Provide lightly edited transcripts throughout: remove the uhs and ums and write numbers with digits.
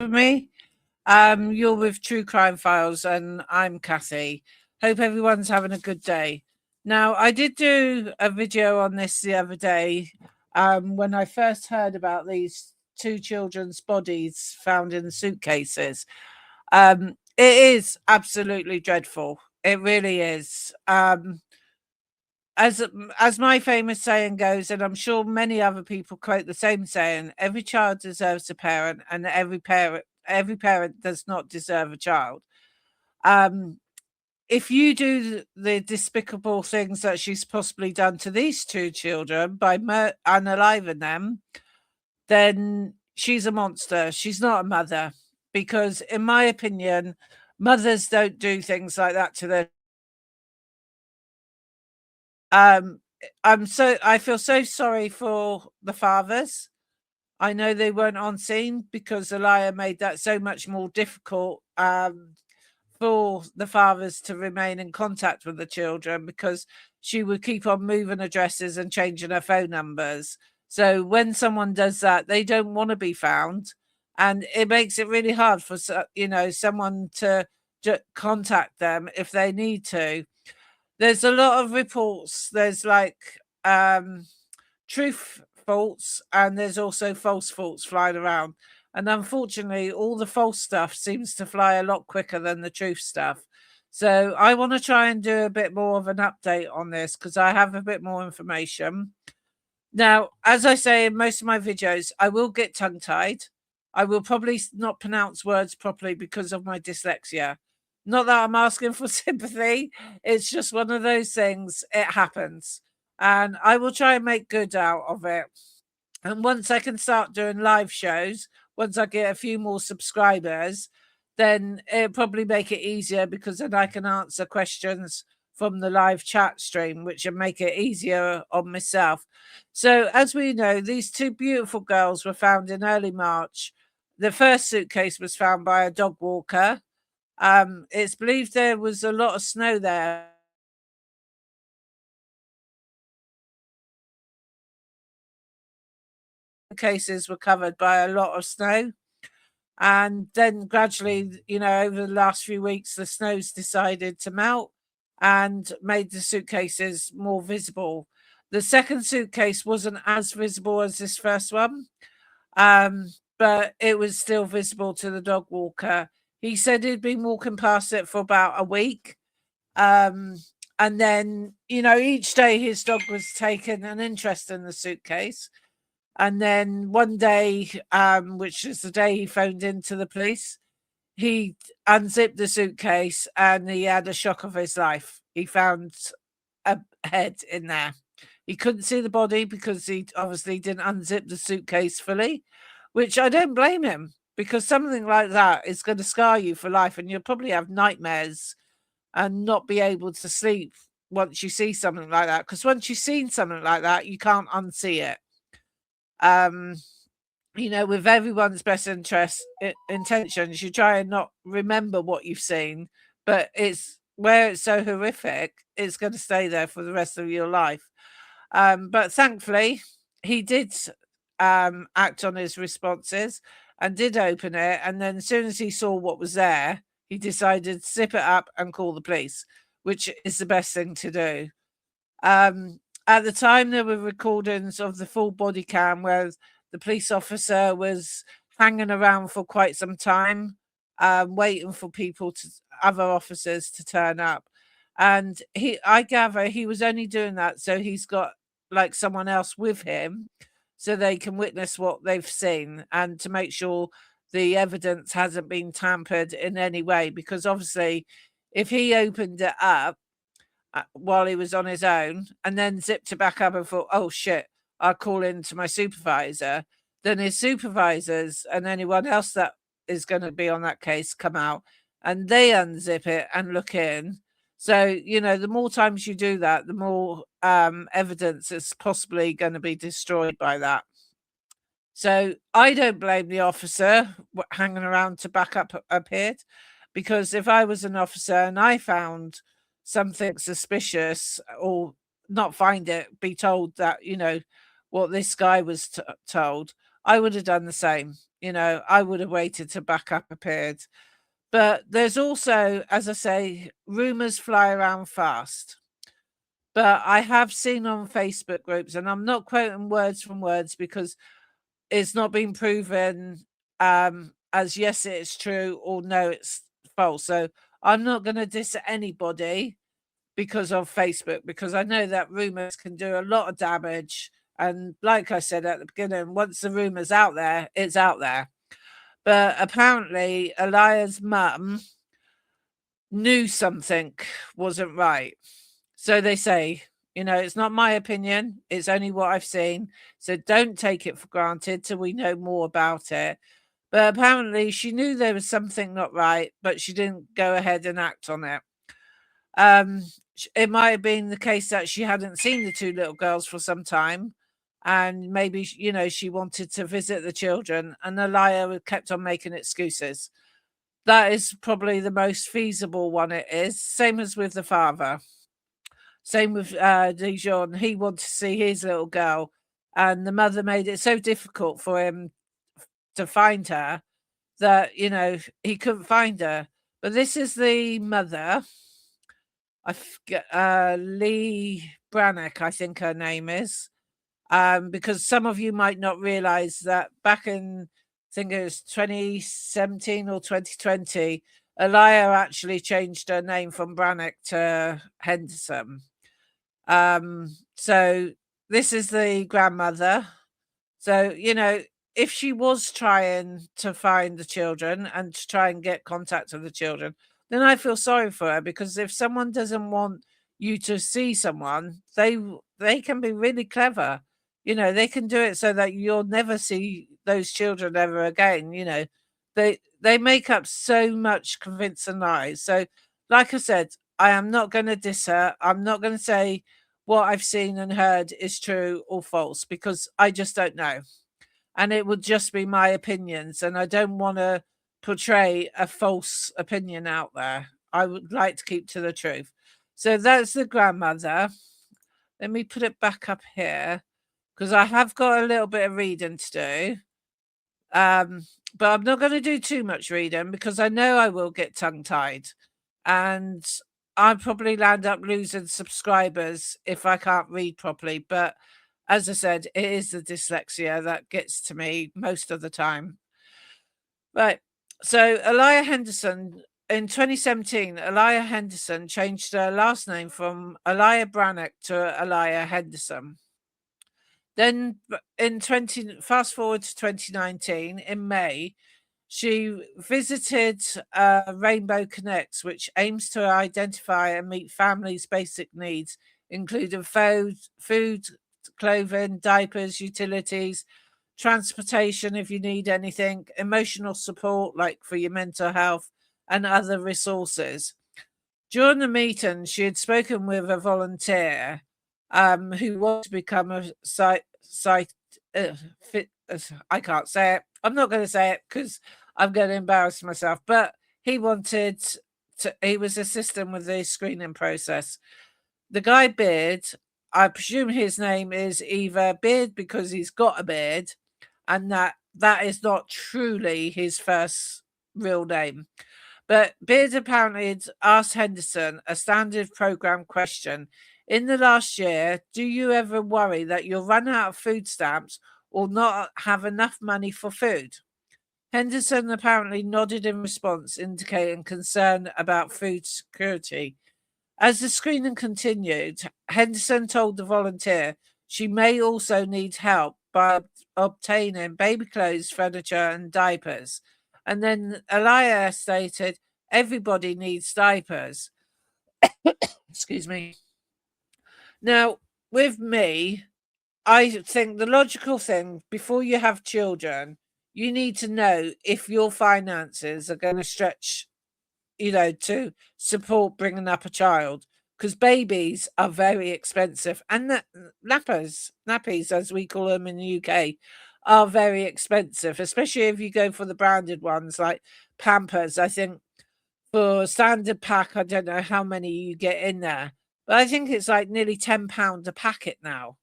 For me. You're with True Crime Files, and I'm Kathy. Hope everyone's having a good day. Now, I did do a video on this the other day when I first heard about these two children's bodies found in suitcases. It is absolutely dreadful. It really is. As my famous saying goes, and I'm sure many other people quote the same saying, every child deserves a parent, and every parent does not deserve a child. Um, if you do the despicable things that she's possibly done to these two children by unaliving them, then she's a monster. She's not a mother, because in my opinion, mothers don't do things like that to their Um, I feel so sorry for the fathers. I know they weren't on scene because ALIYAH made that so much more difficult for the fathers to remain in contact with the children, because she would keep on moving addresses and changing her phone numbers. So when someone does that, they don't want to be found, and it makes it really hard for someone to contact them if they need to. There's a lot of reports. There's like truth faults, and there's also false faults flying around. And unfortunately, all the false stuff seems to fly a lot quicker than the truth stuff. So I want to try and do a bit more of an update on this because I have a bit more information. Now, as I say in most of my videos, I will get tongue-tied. I will probably not pronounce words properly because of my dyslexia. Not that I'm asking for sympathy. It's just one of those things. It happens. And I will try and make good out of it. And once I can start doing live shows, once I get a few more subscribers, then it'll probably make it easier, because then I can answer questions from the live chat stream, which will make it easier on myself. So, as we know, these two beautiful girls were found in early March. The first suitcase was found by a dog walker. It's believed there was a lot of snow there. Cases were covered by a lot of snow. And then gradually, over the last few weeks, the snow's decided to melt and made the suitcases more visible. The second suitcase wasn't as visible as this first one, but it was still visible to the dog walker. He said he'd been walking past it for about a week. And then, each day his dog was taking an interest in the suitcase. And then one day, which is the day he phoned into the police, he unzipped the suitcase and he had a shock of his life. He found a head in there. He couldn't see the body because he obviously didn't unzip the suitcase fully, which I don't blame him, because something like that is going to scar you for life, and you'll probably have nightmares and not be able to sleep once you see something like that. Because once you've seen something like that, you can't unsee it. With everyone's best intentions, you try and not remember what you've seen, but it's where it's so horrific, it's going to stay there for the rest of your life. But thankfully, he did act on his responses and did open it. And then as soon as he saw what was there, he decided to zip it up and call the police, which is the best thing to do. At the time, there were recordings of the full body cam where the police officer was hanging around for quite some time, waiting for other officers to turn up. And I gather he was only doing that so he's got like someone else with him, so they can witness what they've seen and to make sure the evidence hasn't been tampered in any way. Because obviously, if he opened it up while he was on his own and then zipped it back up and thought, oh shit, I'll call in to my supervisor, then his supervisors and anyone else that is going to be on that case come out and they unzip it and look in. So, the more times you do that, the more evidence is possibly going to be destroyed by that. So I don't blame the officer hanging around to back up it, because if I was an officer and I found something suspicious, or not find it, be told that, what this guy was told, I would have done the same. You know, I would have waited till backup appeared. But there's also, as I say, rumors fly around fast. But I have seen on Facebook groups, and I'm not quoting words from words because it's not been proven as yes, it's true or no, it's false. So I'm not going to diss anybody because of Facebook, because I know that rumors can do a lot of damage. And like I said at the beginning, once the rumor's out there, it's out there. But apparently, ALIYAH's mum knew something wasn't right. So they say, you know, it's not my opinion, it's only what I've seen. So don't take it for granted till we know more about it. But apparently, she knew there was something not right, but she didn't go ahead and act on it. It might have been the case that she hadn't seen the two little girls for some time, and maybe, you know, she wanted to visit the children, and ALIYAH kept on making excuses. That is probably the most feasible one it is. Same as with the father. Same with Dijon. He wanted to see his little girl, and the mother made it so difficult for him to find her that, you know, he couldn't find her. But this is the mother. I forget, Lee Brannock, I think her name is. Because some of you might not realize that back in, I think it was 2017 or 2020, ALIYAH actually changed her name from Brannock to Henderson. So this is the grandmother. So, you know, if she was trying to find the children and to try and get contact with the children, then I feel sorry for her, because if someone doesn't want you to see someone, they can be really clever. You know, they can do it so that you'll never see those children ever again. You know, they make up so much convincing lies. So, like I said, I am not going to diss her. I'm not going to say what I've seen and heard is true or false, because I just don't know. And it would just be my opinions, and I don't want to portray a false opinion out there. I would like to keep to the truth. So that's the grandmother. Let me put it back up here, because I have got a little bit of reading to do. But I'm not going to do too much reading, because I know I will get tongue tied, and I'll probably land up losing subscribers if I can't read properly. But as I said, it is the dyslexia that gets to me most of the time. Right. So ALIYAH Henderson, in 2017, ALIYAH Henderson changed her last name from ALIYAH Brannock to ALIYAH Henderson. Then fast forward to 2019, in May, she visited Rainbow Connects, which aims to identify and meet families' basic needs, including food, clothing, diapers, utilities, transportation if you need anything, emotional support like for your mental health, and other resources. During the meeting, she had spoken with a volunteer who wanted to become a I can't say it. I'm not going to say it because I'm going to embarrass myself. But he wanted to. He was assisting with the screening process. The guy Beard, I presume his name is either Beard because he's got a beard, and that is not truly his first real name. But Beard apparently had asked Henderson a standard program question. In the last year, do you ever worry that you'll run out of food stamps or not have enough money for food? Henderson apparently nodded in response, indicating concern about food security. As the screening continued, Henderson told the volunteer she may also need help by obtaining baby clothes, furniture, and diapers. And then ALIYAH stated, everybody needs diapers. Excuse me. Now, with me, I think the logical thing before you have children, you need to know if your finances are going to stretch, you know, to support bringing up a child, because babies are very expensive, and nappies, as we call them in the UK, are very expensive, especially if you go for the branded ones like Pampers. I think for standard pack, I don't know how many you get in there, but I think it's like nearly £10 a packet now.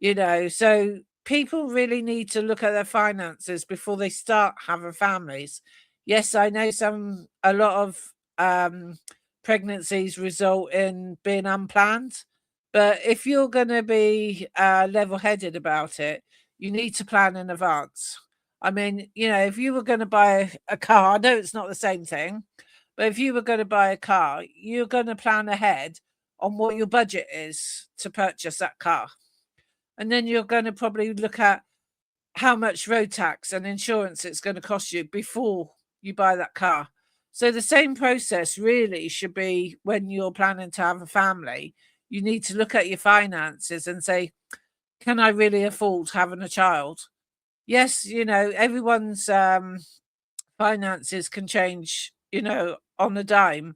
You know, so people really need to look at their finances before they start having families. Yes, I know a lot of pregnancies result in being unplanned, but if you're going to be level-headed about it, you need to plan in advance. I mean, if you were going to buy a car, I know it's not the same thing, but if you were going to buy a car, you're going to plan ahead on what your budget is to purchase that car. And then you're going to probably look at how much road tax and insurance it's going to cost you before you buy that car. So the same process really should be when you're planning to have a family. You need to look at your finances and say, can I really afford having a child? Yes, everyone's finances can change, on a dime.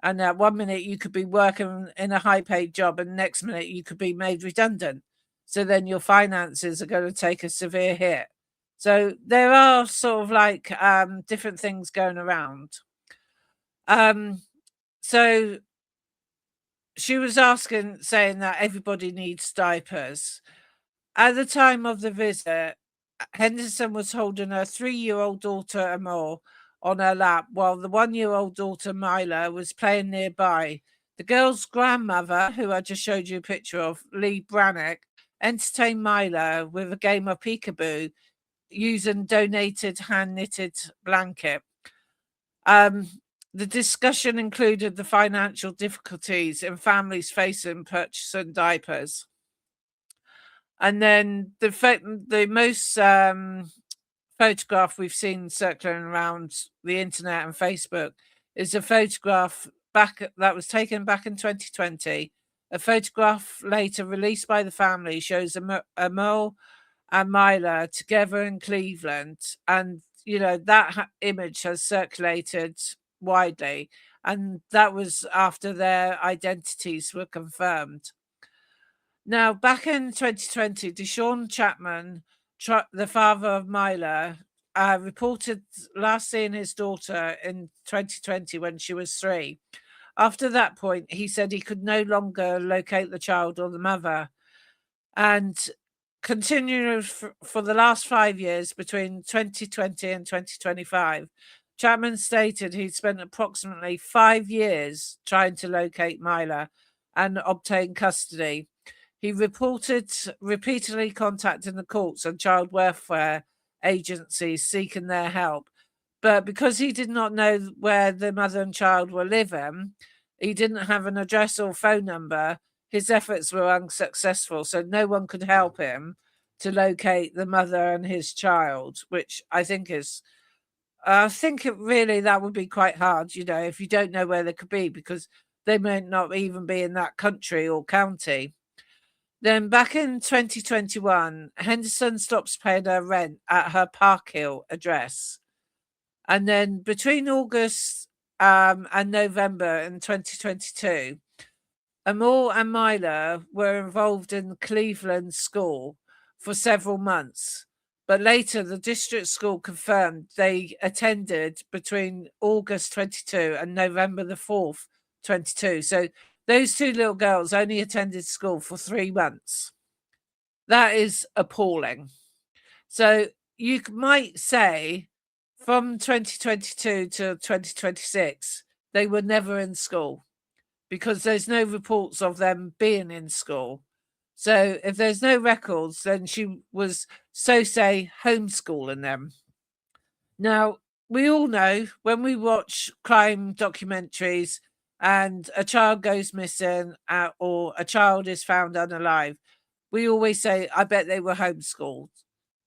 And 1 minute you could be working in a high-paid job, and next minute you could be made redundant. So then your finances are going to take a severe hit. So there are sort of like different things going around. So she was saying that everybody needs diapers. At the time of the visit, Henderson was holding her 3-year-old daughter Amor on her lap while the 1-year-old daughter Mila was playing nearby. The girl's grandmother, who I just showed you a picture of, Lee Brannock, entertained Mila with a game of peekaboo using donated hand-knitted blanket. The discussion included the financial difficulties in families facing purchasing diapers. And then the most photograph we've seen circling around the internet and Facebook is a photograph that was taken back in 2020. A photograph later released by the family shows Amol and Mila together in Cleveland, and that image has circulated widely, and that was after their identities were confirmed. Now, back in 2020, Deshaun Chapman, the father of Mila, reported last seeing his daughter in 2020 when she was 3. After that point, he said he could no longer locate the child or the mother. And continuing for the last 5 years, between 2020 and 2025, Chapman stated he'd spent approximately 5 years trying to locate Mila and obtain custody. He repeatedly contacting the courts and child welfare agencies seeking their help. But because he did not know where the mother and child were living, he didn't have an address or phone number, his efforts were unsuccessful. So no one could help him to locate the mother and his child, which I think really that would be quite hard, if you don't know where they could be, because they might not even be in that country or county. Then back in 2021, Henderson stops paying her rent at her Park Hill address. And then between August and November in 2022, Amor and Mila were involved in Cleveland school for several months. But later, the district school confirmed they attended between August 22 and November the 4th, 22. So those 2 little girls only attended school for 3 months. That is appalling. So you might say from 2022 to 2026, they were never in school because there's no reports of them being in school. So if there's no records, then she was, say, homeschooling them. Now, we all know when we watch crime documentaries and a child goes missing or a child is found unalive, we always say, I bet they were homeschooled.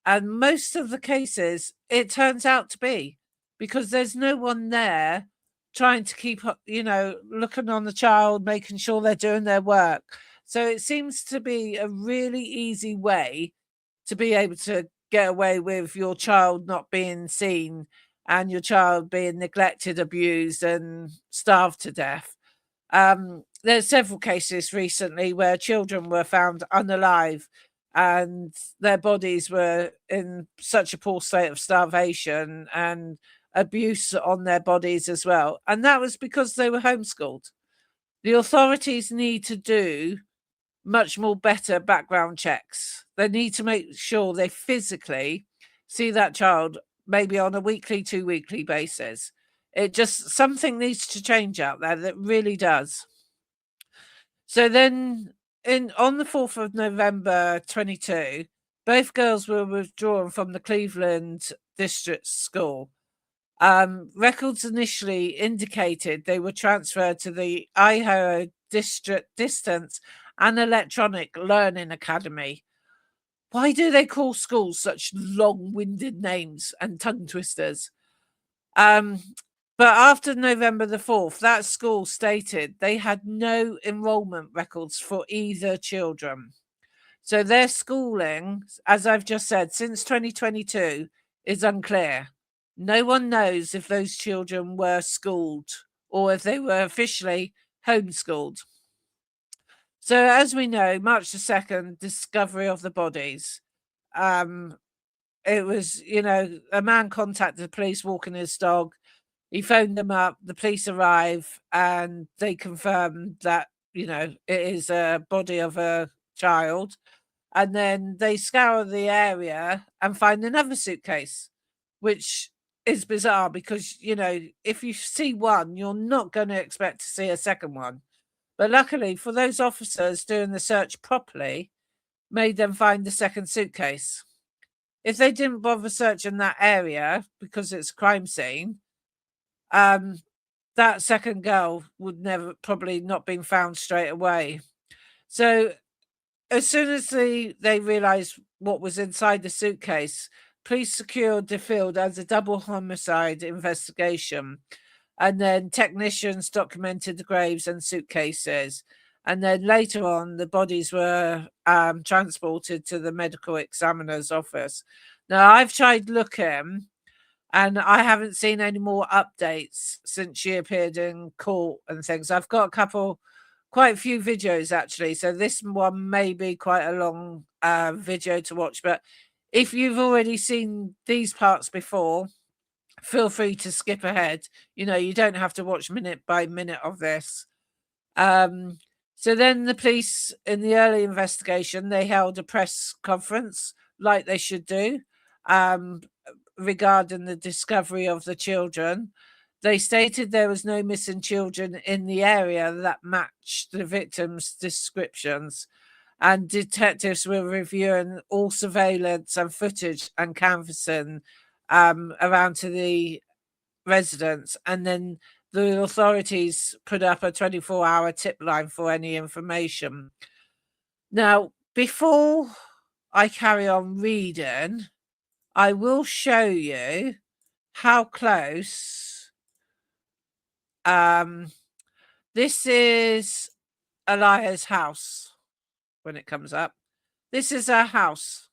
And most of the cases, it turns out to be, because there's no one there trying to keep, looking on the child, making sure they're doing their work. So it seems to be a really easy way to be able to get away with your child not being seen and your child being neglected, abused, and starved to death. There's several cases recently where children were found unalive and their bodies were in such a poor state of starvation and abuse on their bodies as well. And that was because they were homeschooled. The authorities need to do much more better background checks. They need to make sure they physically see that child maybe on a weekly, 2 weekly basis. It just something needs to change out there, that really does. So then on the 4th of November 22, both girls were withdrawn from the Cleveland District School. Records initially indicated they were transferred to the Idaho District Distance and Electronic Learning Academy. Why do they call schools such long-winded names and tongue twisters? But after November the 4th, that school stated they had no enrollment records for either children. So their schooling, as I've just said, since 2022 is unclear. No one knows if those children were schooled or if they were officially homeschooled. So as we know, March the 2nd, discovery of the bodies. It was, a man contacted the police walking his dog. He phoned them up, the police arrive, and they confirmed that, it is a body of a child. And then they scour the area and find another suitcase, which is bizarre because, if you see one, you're not going to expect to see a second one. But luckily for those officers doing the search properly, made them find the second suitcase. If they didn't bother searching that area because it's a crime scene, that second girl would never probably not been found straight away. So as soon as they realised what was inside the suitcase, police secured the field as a double homicide investigation. And then technicians documented the graves and suitcases. And then later on, the bodies were transported to the medical examiner's office. Now, I've tried looking, and I haven't seen any more updates since she appeared in court and things. I've got quite a few videos actually. So this one may be quite a long video to watch. But if you've already seen these parts before, feel free to skip ahead. You don't have to watch minute by minute of this. So then the police, in the early investigation, they held a press conference like they should do regarding the discovery of the children. They stated there was no missing children in the area that matched the victims' descriptions, and detectives were reviewing all surveillance and footage and canvassing around to the residents. And then the authorities put up a 24-hour tip line for any information. Now, before I carry on reading, I will show you how close. This is ALIYAH's house when it comes up. This is her house.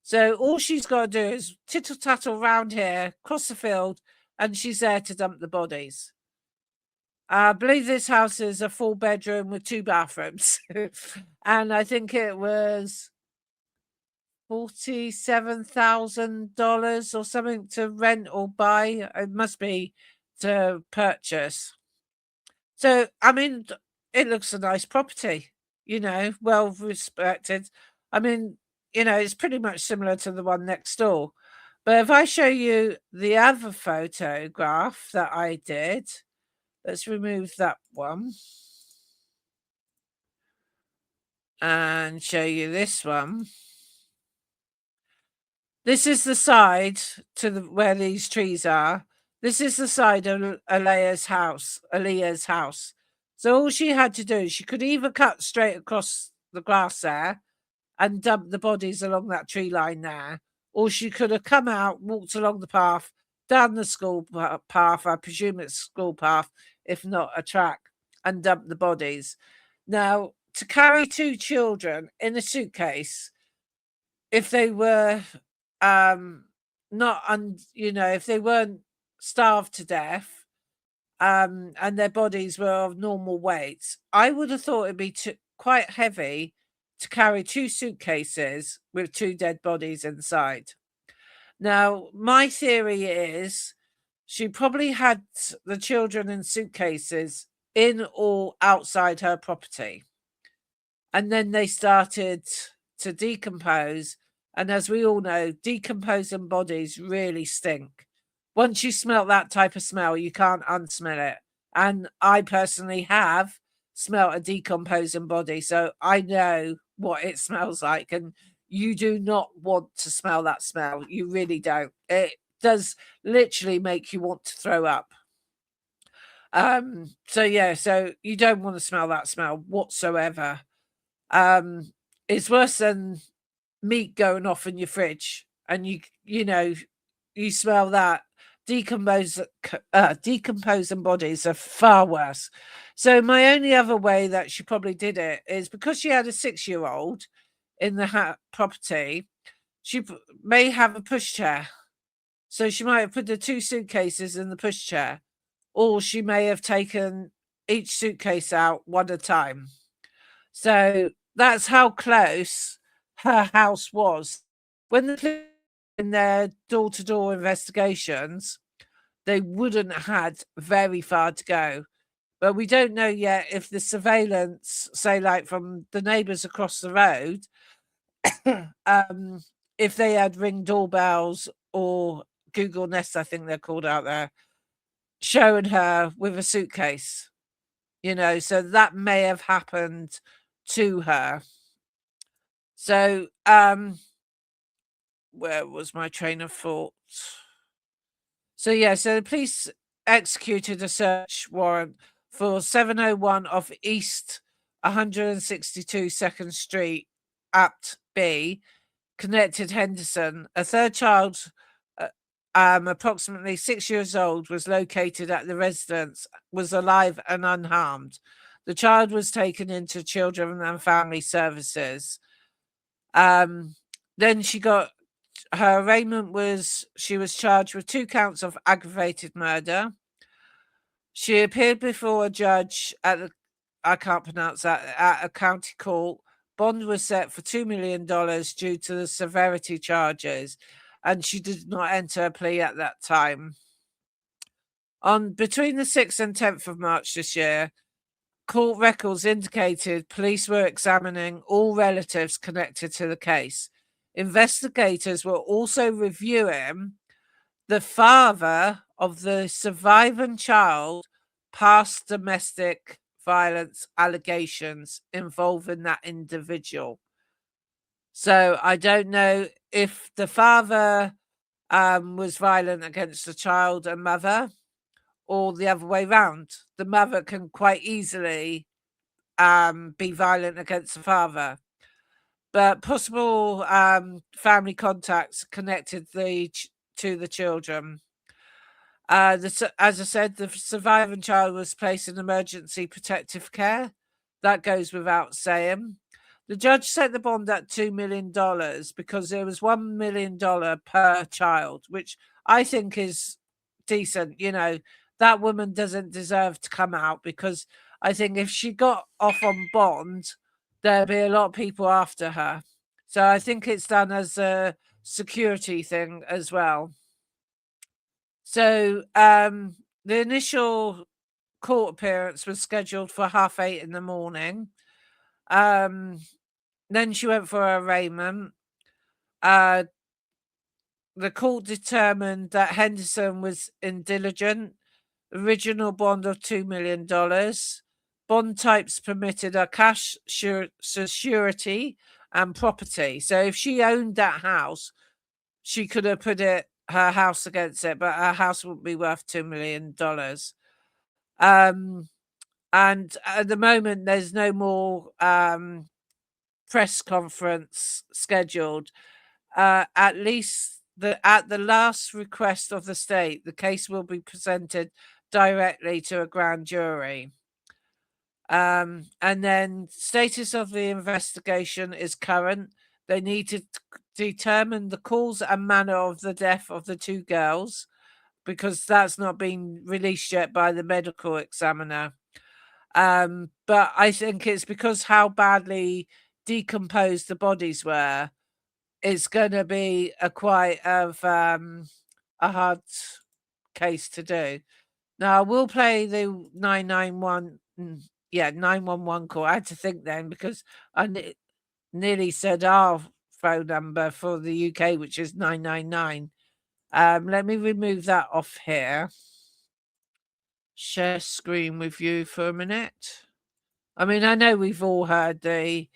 So all she's got to do is tittle-tattle round here, cross the field, and she's there to dump the bodies. I believe this house is a 4-bedroom with 2 bathrooms. And I think it was $47,000 or something to rent or buy. It must be to purchase. So, I mean, it looks a nice property, well respected. I mean, it's pretty much similar to the one next door. But if I show you the other photograph that I did, let's remove that one and show you this one. This is the side to where these trees are. This is the side of ALIYAH's house. So all she had to do, she could either cut straight across the grass there and dump the bodies along that tree line there, or she could have come out, walked along the path, down the school path, I presume it's school path, if not a track, and dumped the bodies. Now, to carry 2 children in a suitcase, if they were if they weren't starved to death, and their bodies were of normal weight, I would have thought it'd be quite heavy to carry 2 suitcases with 2 dead bodies inside. Now, my theory is she probably had the children in suitcases in or outside her property. and then they started to decompose. And as we all know, decomposing bodies really stink. Once you smell that type of smell, you can't unsmell it. And I personally have smelt a decomposing body, so I know what it smells like. And you do not want to smell that smell. You really don't. It does literally make you want to throw up. So yeah, so you don't want to smell that smell whatsoever. It's worse than meat going off in your fridge, and you know, you smell that. Decomposing bodies are far worse. So my only other way that she probably did it is because she had a 6-year-old in the property. She may have a pushchair, so she might have put the 2 suitcases in the pushchair, or she may have taken each suitcase out one at a time. So that's how close her house was. When the police in their door-to-door investigations, they wouldn't have had very far to go. But we don't know yet if the surveillance, say like from the neighbours across the road, if they had Ring doorbells or Google Nest, I think they're called out there, showing her with a suitcase. So that may have happened to her. So, where was my train of thought? So yeah, so the police executed a search warrant for 701 off East 162 2nd Street, Apt B, connected Henderson. A third child, approximately 6 years old, was located at the residence, was alive and unharmed. The child was taken into Children and Family Services. Then her arraignment was, she was charged with 2 counts of aggravated murder. She appeared before a judge I can't pronounce that, at a county court. Bond was set for $2 million due to the severity charges, and she did not enter a plea at that time. Between the 6th and 10th of March this year, court records indicated police were examining all relatives connected to the case. Investigators were also reviewing the father of the surviving child past domestic violence allegations involving that individual. So I don't know if the father was violent against the child and mother, or the other way round. The mother can quite easily be violent against the father. But possible family contacts connected to the children. As I said, the surviving child was placed in emergency protective care. That goes without saying. The judge set the bond at $2 million because there was $1 million per child, which I think is decent. That woman doesn't deserve to come out, because I think if she got off on bond, there'd be a lot of people after her. So I think it's done as a security thing as well. So the initial court appearance was scheduled for 8:30 in the morning. Then she went for her arraignment. The court determined that Henderson was indigent. Original bond of $2 million. Bond types permitted a cash security and property. So if she owned that house, she could have put her house against it, but her house wouldn't be worth $2 million. And at the moment, there's no more press conference scheduled. At least at the last request of the state, the case will be presented directly to a grand jury. And then status of the investigation is current. They need to determine the cause and manner of the death of the 2 girls, because that's not been released yet by the medical examiner. But I think it's because how badly decomposed the bodies were, it's going to be quite a hard case to do. Now, I will play the 991 yeah, 911 call. I had to think then because I nearly said our phone number for the UK, which is 999. Let me remove that off here. Share screen with you for a minute. I mean, I know we've all heard the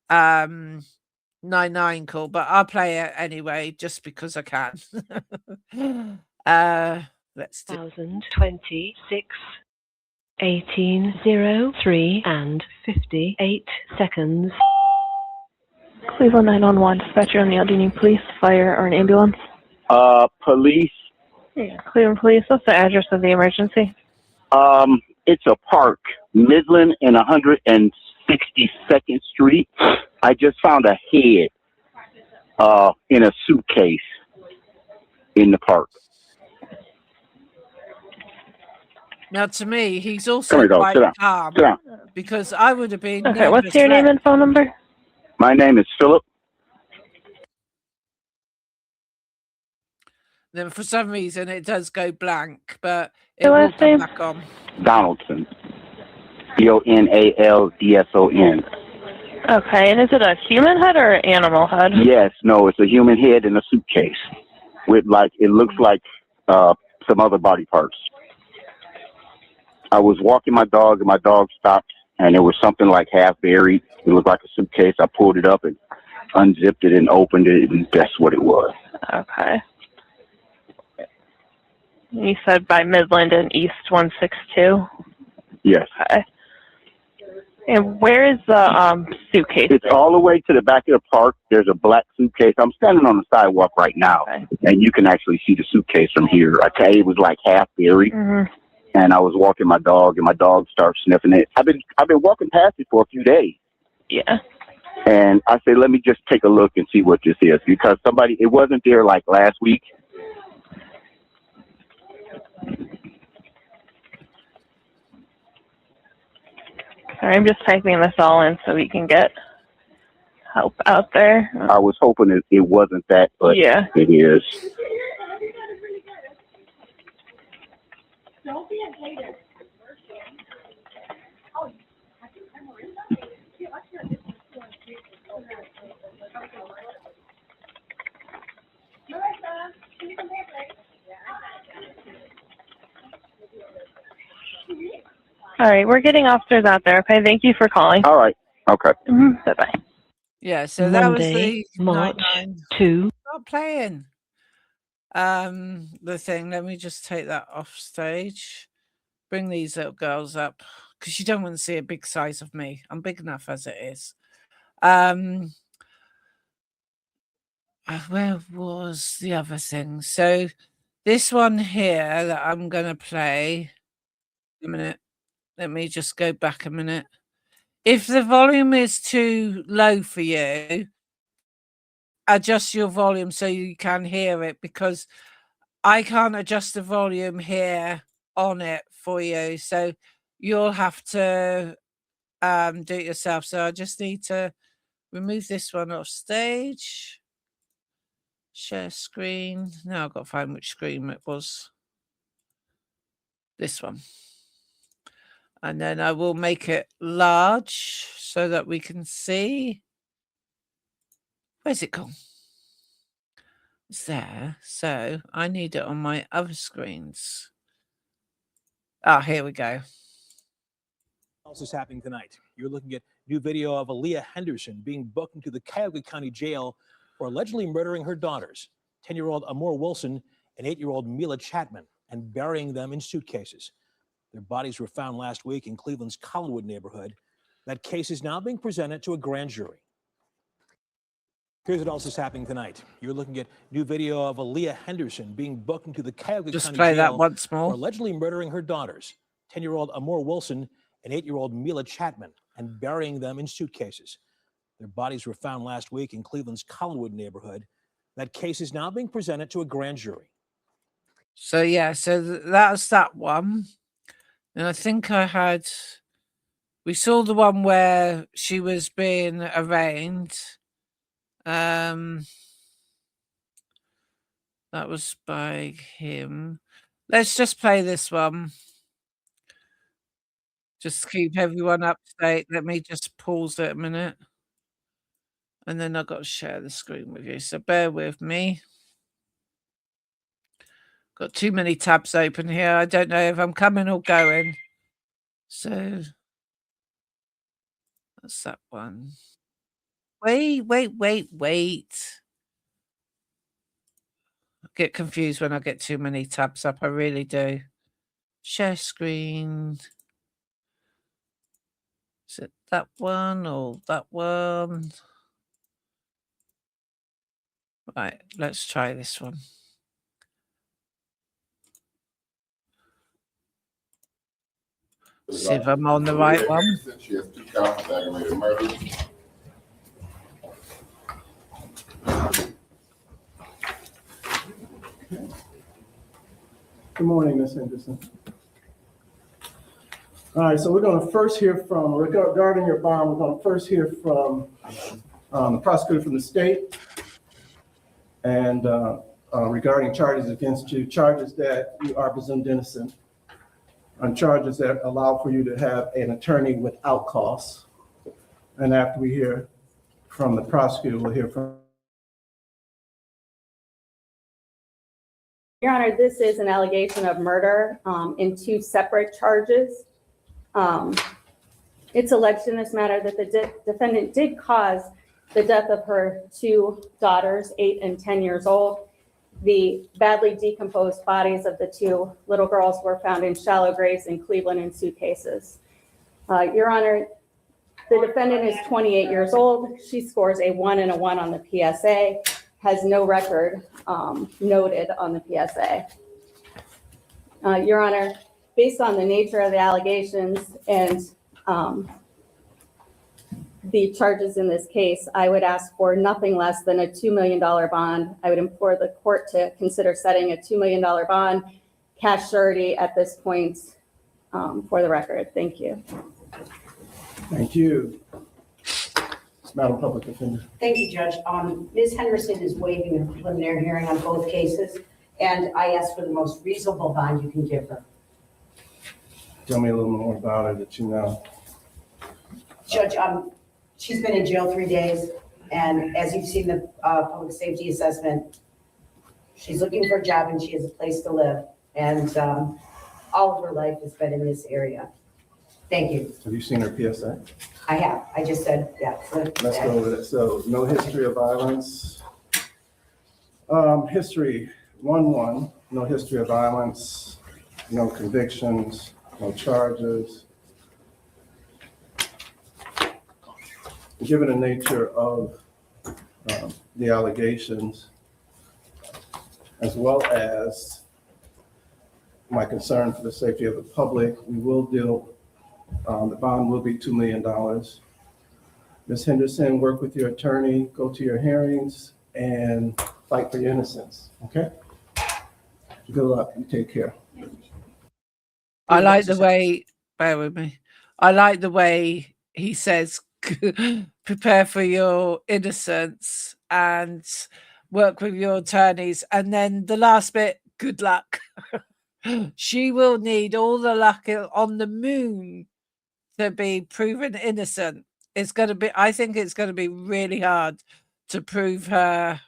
99 call, but I'll play it anyway just because I can. Let's do 1026 1803 and 58 seconds. Cleveland 911, dispatcher on the Aldini Police, fire, or an ambulance? Police. Yeah, Cleveland Police, what's the address of the emergency? It's a park, Midland and 162nd Street. I just found a head in a suitcase in the park. Now, to me, he's also quite calm because I would have been. Okay, what's your name and phone number? My name is Philip. Then for some reason it does go blank, but it will last come name? back on. Donaldson. Donaldson. Okay, and is it a human head or an animal head? Yes, no, it's a human head in a suitcase with it looks like some other body parts. I was walking my dog and my dog stopped and it was something like half buried. It looked like a suitcase. I pulled it up and unzipped it and opened it, and that's what it was. Okay. You said by Midland and East 162? Yes. Okay. And where is the suitcase? It's all the way to the back of the park. There's a black suitcase. I'm standing on the sidewalk right now, and you can actually see the suitcase from here. I tell you, it was like half buried, and I was walking my dog, and my dog started sniffing it. I've been walking past it for a few days. Yeah. And I said, let me just take a look and see what this is, because it wasn't there like last week. Sorry, I'm just typing this all in so we can get help out there. I was hoping it wasn't that, but yeah, it is. All right, we're getting officers out there, okay? Thank you for calling. All right. Okay. Bye-bye. Yeah, so Monday, that was the March 2. Not playing. The thing, let me just take that off stage. Bring these little girls up because you don't want to see a big size of me. I'm big enough as it is. Where was the other thing? So this one here that I'm going to play. A minute. Let me just go back a minute. If the volume is too low for you, adjust your volume so you can hear it, because I can't adjust the volume here on it for you. So you'll have to do it yourself. So I just need to remove this one off stage. Share screen. Now I've got to find which screen it was. This one. And then I will make it large so that we can see. Where's it gone? It's there. So I need it on my other screens. Ah, here we go. What else is happening tonight? You're looking at new video of ALIYAH Henderson being booked into the Cuyahoga County Jail for allegedly murdering her daughters, 10-year-old Amor Wilson and 8-year-old Mila Chapman, and burying them in suitcases. Their bodies were found last week in Cleveland's Collinwood neighborhood. That case is now being presented to a grand jury. Here's what else is happening tonight. You're looking at new video of ALIYAH Henderson being booked into the Cuyahoga County play Jail that once more. for allegedly murdering her daughters, 10-year-old Amor Wilson and 8-year-old Mila Chapman, and burying them in suitcases. Their bodies were found last week in Cleveland's Collinwood neighborhood. That case is now being presented to a grand jury. So yeah, so that's that one. And I think we saw the one where she was being arraigned. That was by him. Let's just play this one. Just to keep everyone up to date. Let me just pause it a minute. And then I've got to share the screen with you. So bear with me. Got too many tabs open here. I don't know if I'm coming or going. So that's that one. Wait. I get confused when I get too many tabs up. I really do. Share screen. Is it that one or that one? Right, let's try this one. See if I'm on the right one. She has 2 counts of aggravated murder. Good morning, Ms. Henderson. All right, so we're going to first hear from, regarding your bond, we're going to first hear from the prosecutor from the state and regarding charges against you, charges that you are presumed innocent, on charges that allow for you to have an attorney without costs. And after we hear from the prosecutor, we'll hear from. Your Honor, this is an allegation of murder in 2 separate charges. It's alleged in this matter that the defendant did cause the death of her 2 daughters, 8 and 10 years old. The badly decomposed bodies of the 2 little girls were found in shallow graves in Cleveland in suitcases. Your Honor, the defendant is 28 years old. She scores a 1 and a 1 on the PSA, has no record noted on the PSA. Your Honor, based on the nature of the allegations and the charges in this case, I would ask for nothing less than a $2 million bond. I would implore the court to consider setting a $2 million bond, cash surety at this point, for the record. Thank you. Thank you. Madam Public Defender. Thank you, Judge. Ms. Henderson is waiving a preliminary hearing on both cases, and I ask for the most reasonable bond you can give her. Tell me a little more about her that you know. Judge, she's been in jail 3 days, and as you've seen the public safety assessment, she's looking for a job and she has a place to live, and all of her life has been in this area. Thank you. Have you seen her PSA? I have. I just said, yeah. Let's go over that. So no history of violence. History 1-1, no history of violence, no convictions, no charges. Given the nature of the allegations, as well as my concern for the safety of the public, we will deal, the bond will be $2 million. Ms. Henderson, work with your attorney, go to your hearings, and fight for your innocence, okay? Good luck, you take care. I like the way, bear with me. I like the way he says, prepare for your innocence and work with your attorneys. And then the last bit, good luck. She will need all the luck on the moon to be proven innocent. It's going to be, I think it's going to be really hard to prove her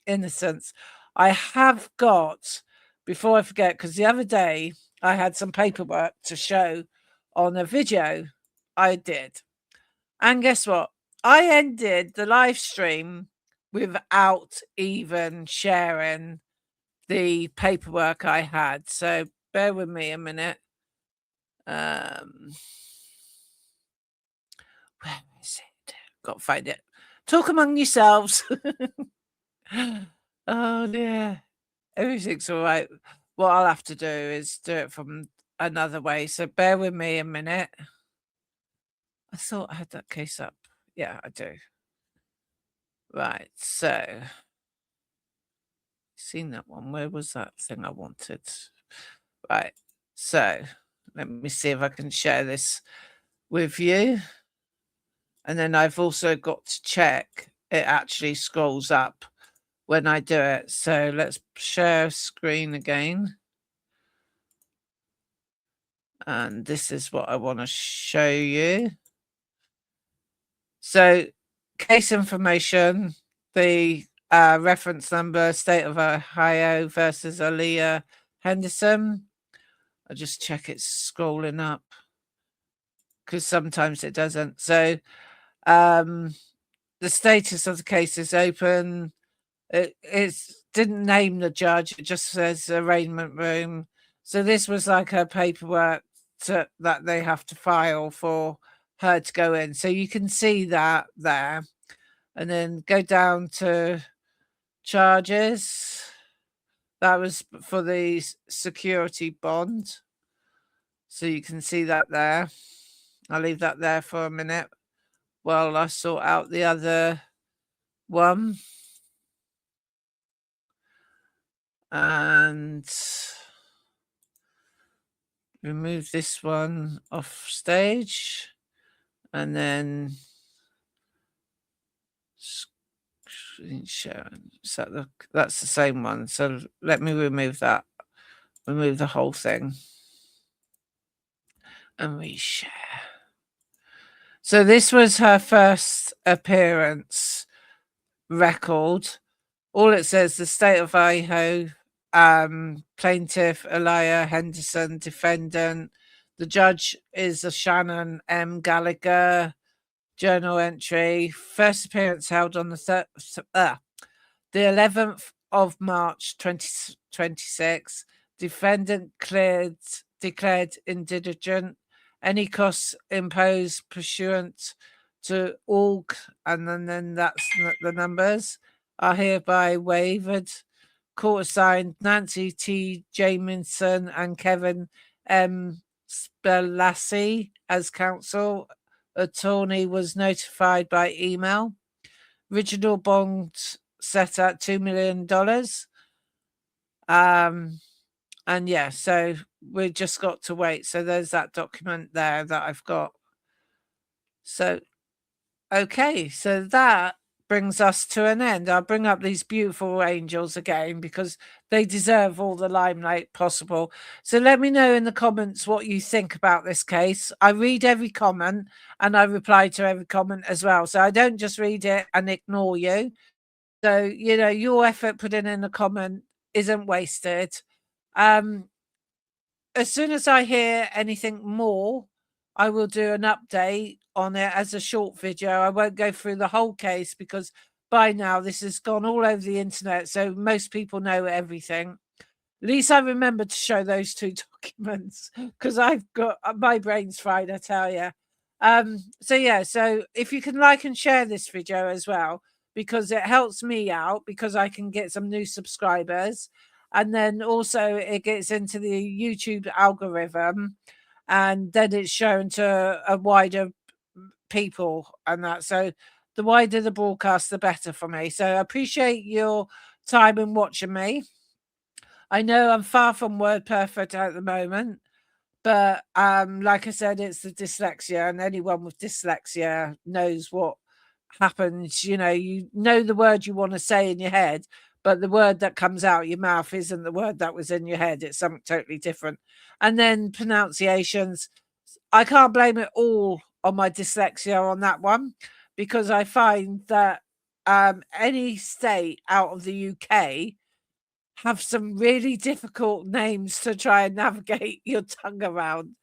innocence. I have got, before I forget, because the other day I had some paperwork to show on a video I did. And guess what? I ended the live stream without even sharing the paperwork I had. So bear with me a minute. Where is it? Got to find it. Talk among yourselves. Oh dear. Everything's all right. What I'll have to do is do it from another way. So bear with me a minute. I thought I had that case up. Yeah, I do. Right, so seen that one. Where was that thing I wanted? Right, so let me see if I can share this with you. And then I've also got to check it actually scrolls up when I do it. So let's share screen again. And this is what I want to show you. So case information, the reference number, State of Ohio versus ALIYAH Henderson. I'll just check it's scrolling up because sometimes it doesn't. So the status of the case is open. It didn't name the judge. It just says arraignment room. So this was like her paperwork that they have to file for her to go in. So you can see that there. And then go down to charges. That was for the security bond. So you can see that there. I'll leave that there for a minute while I sort out the other one. And remove this one off stage. And then sharing. So that's the same one. So let me remove that. Remove the whole thing. And reshare. So this was her first appearance record. All it says, the State of Ohio, plaintiff ALIYAH Henderson, defendant. The judge is a Shannon M. Gallagher. Journal entry. First appearance held on the 11th of March 2026. Defendant declared indigent. Any costs imposed pursuant to ALG, and then that's the numbers, are hereby waived. Court assigned Nancy T. Jamieson and Kevin M. Spelassi as counsel. Attorney was notified by email. Original bond set at $2 million. And yeah, so we just got to wait. So there's that document there that I've got. So, okay, so that brings us to an end. I'll bring up these beautiful angels again because they deserve all the limelight possible. So let me know in the comments what you think about this case. I read every comment and I reply to every comment as well. So I don't just read it and ignore you. So, you know, your effort put in the comment isn't wasted. As soon as I hear anything more, I will do an update on it as a short video. I won't go through the whole case because by now this has gone all over the internet, so most people know everything. At least I remember to show those two documents because I've got my brain's fried, I tell you. So yeah, so if you can like and share this video as well, because it helps me out because I can get some new subscribers. And then also it gets into the YouTube algorithm and then it's shown to a wider people and that. So the wider the broadcast, the better for me. So I appreciate your time in watching me. I know I'm far from word perfect at the moment, but like I said, it's the dyslexia, and anyone with dyslexia knows what happens. You know the word you want to say in your head, but the word that comes out your mouth isn't the word that was in your head. It's something totally different. And then pronunciations, I can't blame it all on my dyslexia on that one, because I find that any state out of the UK have some really difficult names to try and navigate your tongue around.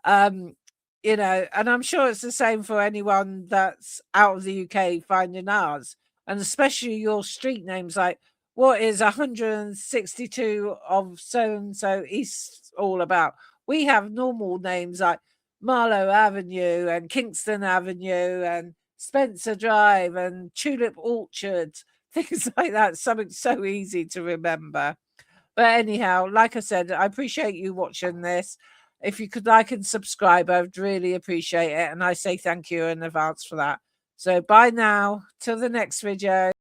You know, and I'm sure it's the same for anyone that's out of the UK finding ours, and especially your street names, like what is 162 of so-and-so East all about? We have normal names like Marlow Avenue and Kingston Avenue and Spencer Drive and Tulip Orchard, things like that. Something so easy to remember. But anyhow, like I said, I appreciate you watching this. If you could like and subscribe, I would really appreciate it. And I say thank you in advance for that. So bye now. Till the next video.